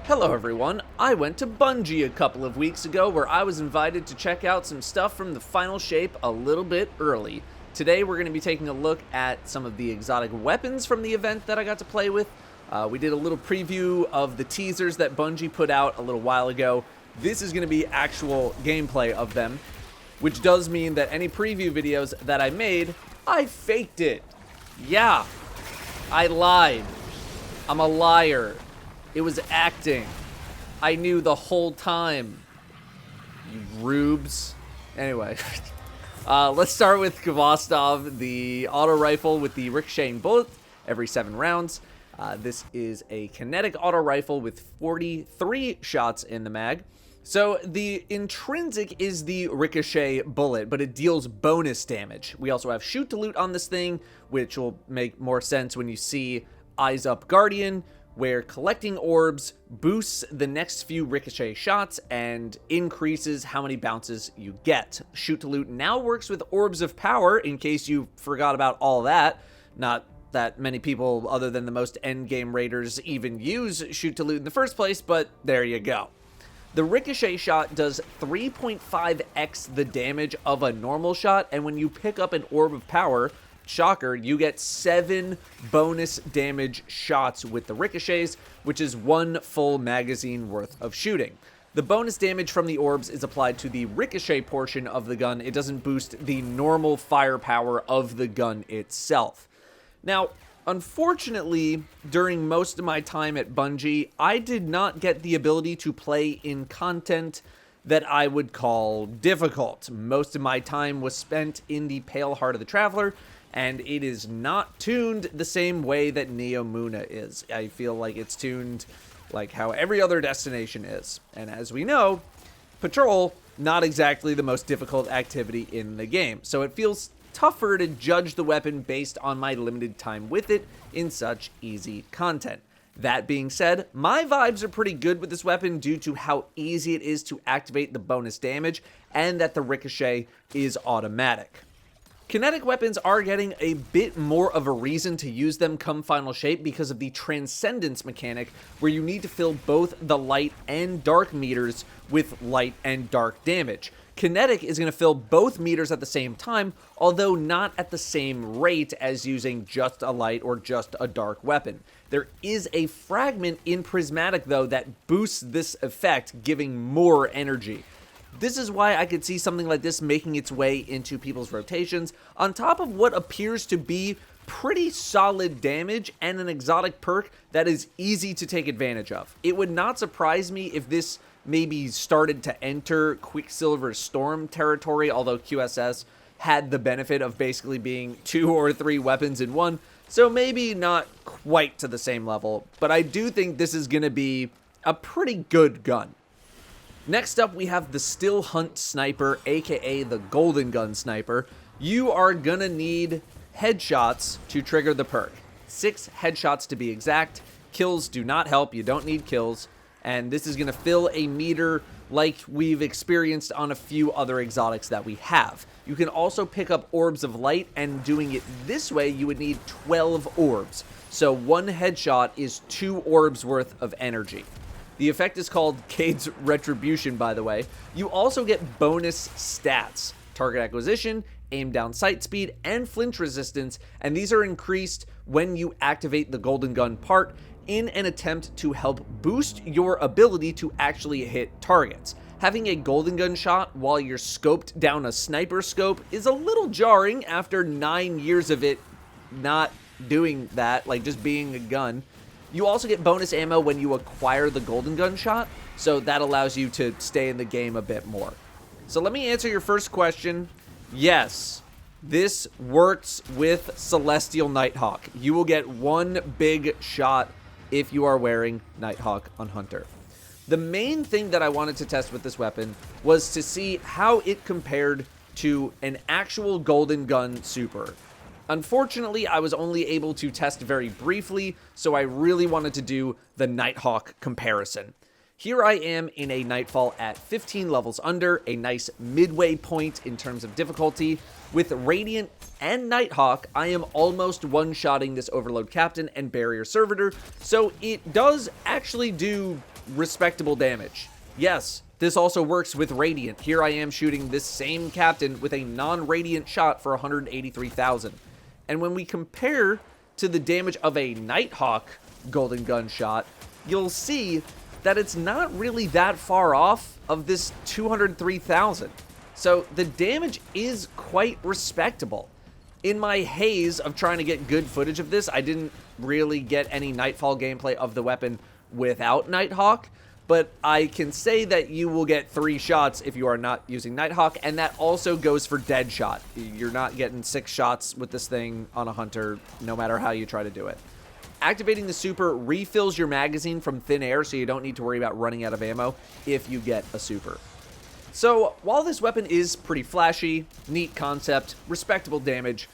Hello everyone, I went to Bungie a couple of weeks ago where I was invited to check out some stuff from the final shape a little bit early. Today we're going to be taking a look at some of the exotic weapons from the event that I got to play with. We did a little preview of the teasers that Bungie put out a little while ago. This is going to be actual gameplay of them, which does mean that any preview videos that I made, I faked it. Yeah, I lied. I'm a liar. It was acting. I knew the whole time. You rubes. Anyway, let's start with Kvostov, the auto rifle with the ricocheting bullet every 7 rounds. This is a kinetic auto rifle with 43 shots in the mag. So the intrinsic is the ricochet bullet, but it deals bonus damage. We also have shoot to loot on this thing, which will make more sense when you see Eyes Up Guardian, where collecting orbs boosts the next few ricochet shots and increases how many bounces you get. Shoot to loot now works with orbs of power, in case you forgot about all that. Not that many people other than the most endgame raiders even use shoot to loot in the first place, but there you go. The ricochet shot does 3.5x the damage of a normal shot, and when you pick up an orb of power, shocker, you get 7 bonus damage shots with the ricochets, which is 1 full magazine worth of shooting. The bonus damage from the orbs is applied to the ricochet portion of the gun. It doesn't boost the normal firepower of the gun itself. Now, unfortunately, during most of my time at Bungie, I did not get the ability to play in content that I would call difficult. Most of my time was spent in the Pale Heart of the Traveler, and it is not tuned the same way that Neo Muna is. I feel like it's tuned like how every other destination is. And as we know, Patrol, not exactly the most difficult activity in the game. So it feels tougher to judge the weapon based on my limited time with it in such easy content. That being said, my vibes are pretty good with this weapon due to how easy it is to activate the bonus damage and that the ricochet is automatic. Kinetic weapons are getting a bit more of a reason to use them come final shape because of the transcendence mechanic, where you need to fill both the light and dark meters with light and dark damage. Kinetic is going to fill both meters at the same time, although not at the same rate as using just a light or just a dark weapon. There is a fragment in Prismatic, though, that boosts this effect, giving more energy. This is why I could see something like this making its way into people's rotations, on top of what appears to be pretty solid damage and an exotic perk that is easy to take advantage of. It would not surprise me if this maybe started to enter Quicksilver Storm territory, although QSS had the benefit of basically being 2 or 3 weapons in one, so maybe not quite to the same level, but I do think this is going to be a pretty good gun. Next up, we have the Still Hunt Sniper, aka the Golden Gun Sniper. You are gonna need headshots to trigger the perk. 6 headshots to be exact. Kills do not help, you don't need kills. And this is gonna fill a meter like we've experienced on a few other exotics that we have. You can also pick up orbs of light, and doing it this way, you would need 12 orbs. So 1 headshot is 2 orbs worth of energy. The effect is called Cade's Retribution, by the way. You also get bonus stats: target acquisition, aim down sight speed, and flinch resistance, and these are increased when you activate the Golden Gun part in an attempt to help boost your ability to actually hit targets. Having a Golden Gun shot while you're scoped down a sniper scope is a little jarring after 9 years of it not doing that, like just being a gun. You also get bonus ammo when you acquire the Golden Gun shot, so that allows you to stay in the game a bit more. So let me answer your first question. Yes, this works with Celestial Nighthawk. You will get 1 big shot if you are wearing Nighthawk on Hunter. The main thing that I wanted to test with this weapon was to see how it compared to an actual Golden Gun Super. Unfortunately, I was only able to test very briefly, so I really wanted to do the Nighthawk comparison. Here I am in a Nightfall at 15 levels under, a nice midway point in terms of difficulty. With Radiant and Nighthawk, I am almost one-shotting this Overload Captain and Barrier Servitor, so it does actually do respectable damage. Yes, this also works with Radiant. Here I am shooting this same captain with a non-Radiant shot for 183,000. And when we compare to the damage of a Nighthawk Golden Gun shot, you'll see that it's not really that far off of this 203,000. So the damage is quite respectable. In my haze of trying to get good footage of this, I didn't really get any Nightfall gameplay of the weapon without Nighthawk, but I can say that you will get 3 shots if you are not using Nighthawk, and that also goes for Deadshot. You're not getting 6 shots with this thing on a Hunter, no matter how you try to do it. Activating the super refills your magazine from thin air, so you don't need to worry about running out of ammo if you get a super. So, while this weapon is pretty flashy, neat concept, respectable damage,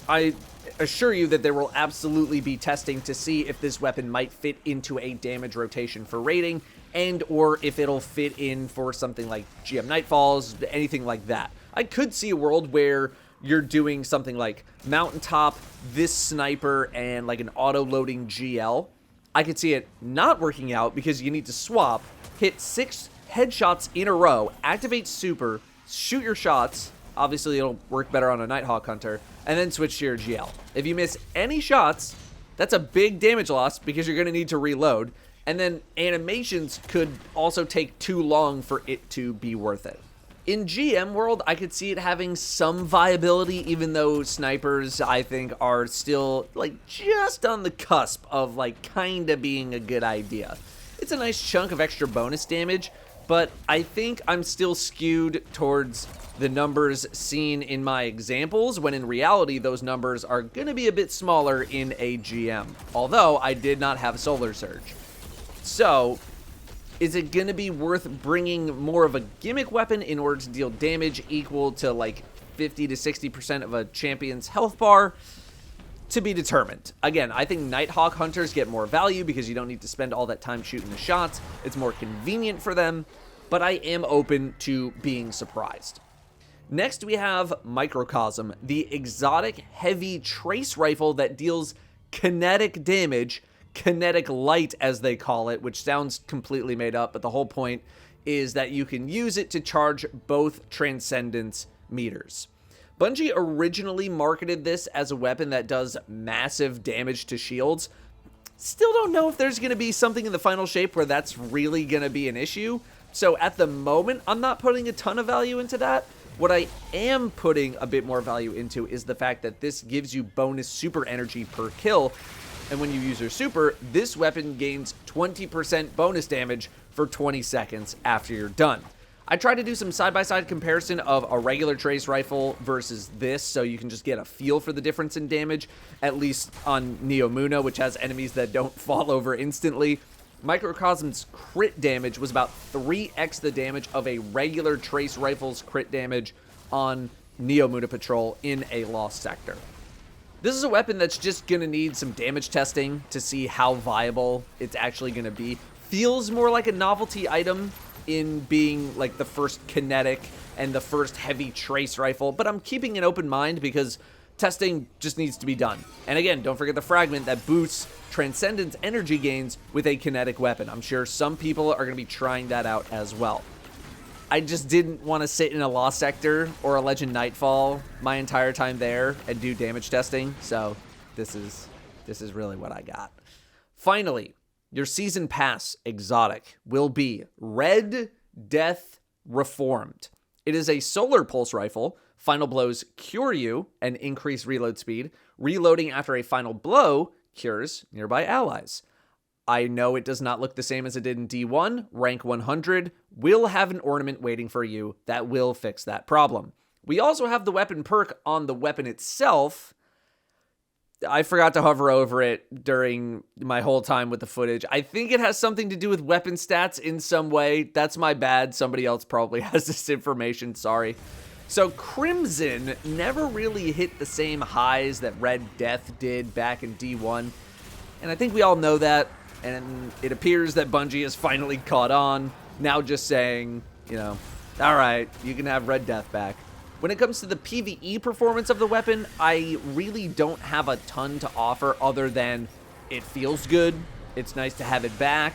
I assure you that there will absolutely be testing to see if this weapon might fit into a damage rotation for raiding, and or if it'll fit in for something like GM Nightfalls, anything like that. I could see a world where you're doing something like Mountaintop, this sniper, and like an auto-loading GL. I could see it not working out because you need to swap, hit 6 headshots in a row, activate super, shoot your shots. Obviously, it'll work better on a Nighthawk Hunter, and then switch to your GL. If you miss any shots, that's a big damage loss because you're going to need to reload, and then animations could also take too long for it to be worth it. In GM world, I could see it having some viability, even though snipers, I think, are still, like, just on the cusp of, like, kinda being a good idea. It's a nice chunk of extra bonus damage, but I think I'm still skewed towards the numbers seen in my examples, when in reality, those numbers are gonna be a bit smaller in a GM. Although, I did not have Solar Surge. So, is it going to be worth bringing more of a gimmick weapon in order to deal damage equal to like 50 to 60% of a champion's health bar? To be determined. Again, I think Nighthawk Hunters get more value because you don't need to spend all that time shooting the shots. It's more convenient for them, but I am open to being surprised. Next, we have Microcosm, the exotic heavy trace rifle that deals kinetic damage, kinetic light as they call it, which sounds completely made up, but the whole point is that you can use it to charge both Transcendence meters. Bungie originally marketed this as a weapon that does massive damage to shields. Still don't know if there's going to be something in the final shape where that's really going to be an issue. So at the moment, I'm not putting a ton of value into that. What I am putting a bit more value into is the fact that this gives you bonus super energy per kill. And when you use your super, this weapon gains 20% bonus damage for 20 seconds after you're done. I tried to do some side-by-side comparison of a regular trace rifle versus this, so you can just get a feel for the difference in damage, at least on Neomuna, which has enemies that don't fall over instantly. Microcosm's crit damage was about 3x the damage of a regular trace rifle's crit damage on Neomuna Patrol in a lost sector. This is a weapon that's just going to need some damage testing to see how viable it's actually going to be. Feels more like a novelty item in being like the first kinetic and the first heavy trace rifle, but I'm keeping an open mind because testing just needs to be done. And again, don't forget the fragment that boosts Transcendence energy gains with a kinetic weapon. I'm sure some people are going to be trying that out as well. I just didn't want to sit in a Lost Sector or a Legend Nightfall my entire time there and do damage testing, so this is really what I got. Finally, your Season Pass exotic will be Red Death Reformed. It is a solar pulse rifle. Final blows cure you and increase reload speed. Reloading after a final blow cures nearby allies. I know it does not look the same as it did in D1. Rank 100 will have an ornament waiting for you that will fix that problem. We also have the weapon perk on the weapon itself. I forgot to hover over it during my whole time with the footage. I think it has something to do with weapon stats in some way. That's my bad. Somebody else probably has this information. Sorry. So Crimson never really hit the same highs that Red Death did back in D1. And I think we all know that. And it appears that Bungie has finally caught on. Now just saying, you know, all right, you can have Red Death back. When it comes to the PvE performance of the weapon, I really don't have a ton to offer other than it feels good. It's nice to have it back.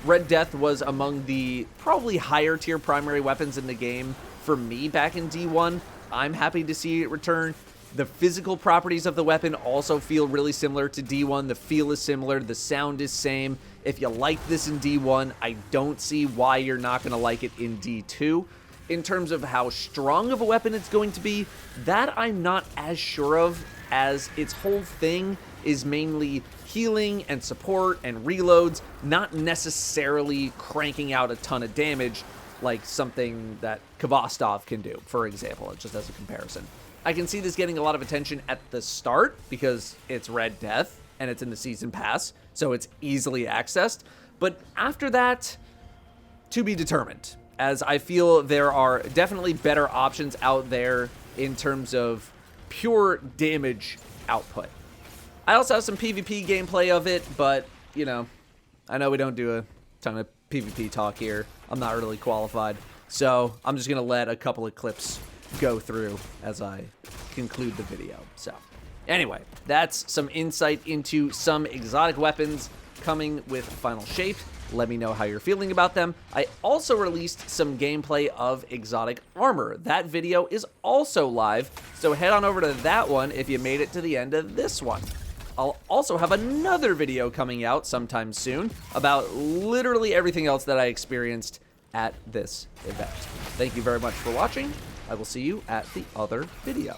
Red Death was among the probably higher tier primary weapons in the game for me back in D1. I'm happy to see it return. The physical properties of the weapon also feel really similar to D1. The feel is similar. The sound is same. If you like this in D1, I don't see why you're not going to like it in D2. In terms of how strong of a weapon it's going to be, that I'm not as sure of, as its whole thing is mainly healing and support and reloads, not necessarily cranking out a ton of damage like something that Kvostov can do, for example, just as a comparison. I can see this getting a lot of attention at the start because it's Red Death and it's in the Season Pass, so it's easily accessed. But after that, to be determined, as I feel there are definitely better options out there in terms of pure damage output. I also have some PvP gameplay of it, but, you know, I know we don't do a ton of PvP talk here. I'm not really qualified, so I'm just going to let a couple of clips go through as I conclude the video. So anyway, that's some insight into some exotic weapons coming with Final Shape. Let me know how you're feeling about them. I also released some gameplay of exotic armor. That video is also live, so head on over to that one if you made it to the end of this one. I'll also have another video coming out sometime soon about literally everything else that I experienced at this event. Thank you very much for watching. I will see you at the other video.